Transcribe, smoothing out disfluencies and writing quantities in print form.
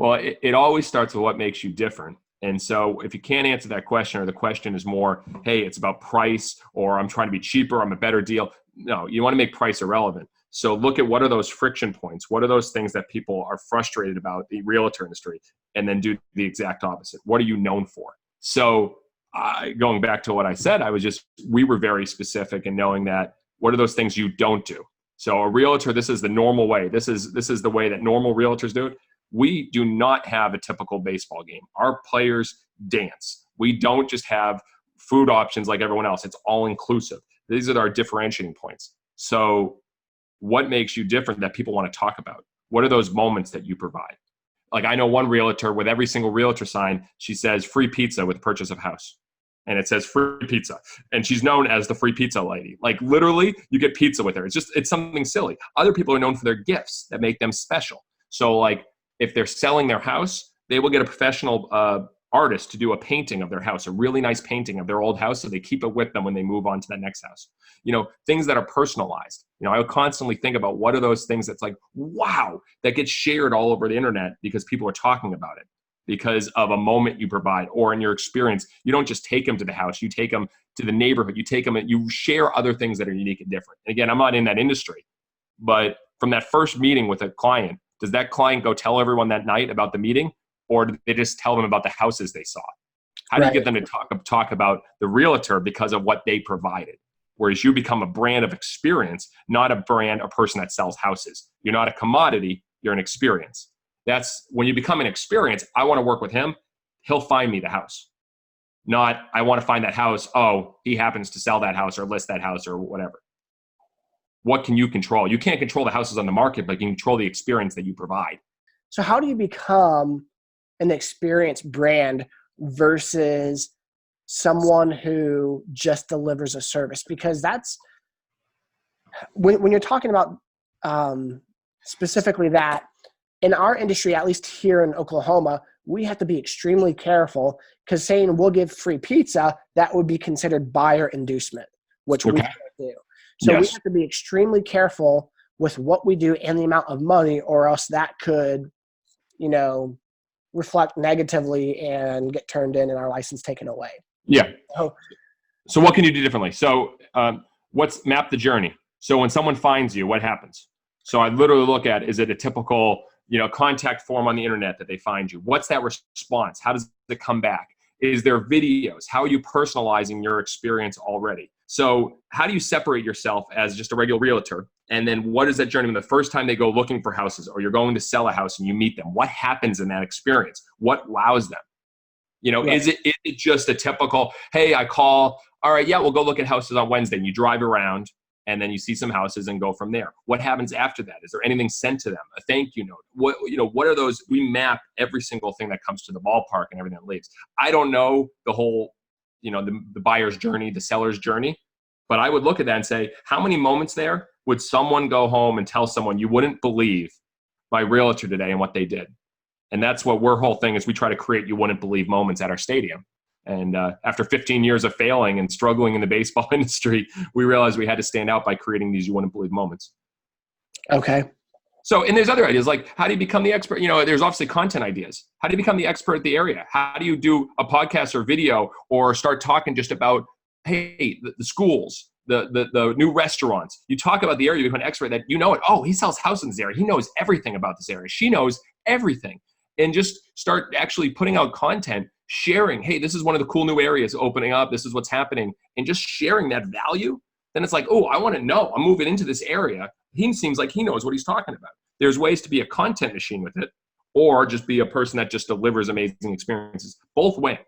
Well, it always starts with what makes you different. And so if you can't answer that question, or the question is more, hey, it's about price, or I'm trying to be cheaper, I'm a better deal. No, you want to make price irrelevant. So look at what are those friction points? What are those things that people are frustrated about the realtor industry? And then do the exact opposite. What are you known for? So going back to what I said, we were very specific in knowing that what are those things you don't do? So a realtor, this is the normal way. This is the way that normal realtors do it. We do not have a typical baseball game. Our players dance. We don't just have food options like everyone else. It's all inclusive. These are our differentiating points. So what makes you different that people want to talk about? What are those moments that you provide? Like I know one realtor, with every single realtor sign, she says free pizza with purchase of house. And it says free pizza. And she's known as the free pizza lady. Like literally you get pizza with her. It's something silly. Other people are known for their gifts that make them special. So like if they're selling their house, they will get a professional artist to do a painting of their house, a really nice painting of their old house, so they keep it with them when they move on to that next house. You know, things that are personalized. You know, I would constantly think about what are those things that's like, wow, that gets shared all over the internet because people are talking about it because of a moment you provide, or in your experience. You don't just take them to the house, you take them to the neighborhood, you take them and you share other things that are unique and different. And again, I'm not in that industry, but from that first meeting with a client, does that client go tell everyone that night about the meeting, or do they just tell them about the houses they saw? How do you get them to talk about the realtor because of what they provided? Whereas you become a brand of experience, not a person that sells houses. You're not a commodity, you're an experience. That's when you become an experience. I want to work with him. He'll find me the house. Not, I want to find that house. Oh, he happens to sell that house or list that house or whatever. What can you control? You can't control the houses on the market, but you can control the experience that you provide. So how do you become an experienced brand versus someone who just delivers a service? Because that's when you're talking about specifically that, in our industry, at least here in Oklahoma, we have to be extremely careful, because saying we'll give free pizza, that would be considered buyer inducement, which we can't do. So we have to be extremely careful with what we do and the amount of money, or else that could, you know, reflect negatively and get turned in and our license taken away. Yeah. So what can you do differently? So map the journey. So when someone finds you, what happens? So I literally look at, is it a typical, contact form on the internet that they find you? What's that response? How does it come back? Is there videos? How are you personalizing your experience already? So how do you separate yourself as just a regular realtor? And then what is that journey when the first time they go looking for houses, or you're going to sell a house and you meet them? What happens in that experience? What wows them? Is it just a typical, hey, I call, all right, yeah, we'll go look at houses on Wednesday. And you drive around and then you see some houses and go from there. What happens after that? Is there anything sent to them? A thank you note? What are those? We map every single thing that comes to the ballpark and everything that leaves. I don't know the whole, the buyer's journey, the seller's journey, but I would look at that and say, how many moments there would someone go home and tell someone, you wouldn't believe my realtor today and what they did? And that's what our whole thing is. We try to create you wouldn't believe moments at our stadium. And after 15 years of failing and struggling in the baseball industry, we realized we had to stand out by creating these you wouldn't believe moments. Okay. So, and there's other ideas, like how do you become the expert? There's obviously content ideas. How do you become the expert at the area? How do you do a podcast or video, or start talking just about, hey, the schools, the new restaurants? You talk about the area, you become an expert that it. Oh, he sells houses in this area. He knows everything about this area. She knows everything. And just start actually putting out content, sharing, hey, this is one of the cool new areas opening up. This is what's happening. And just sharing that value. Then it's like, oh, I want to know. I'm moving into this area. He seems like he knows what he's talking about. There's ways to be a content machine with it, or just be a person that just delivers amazing experiences. Both win.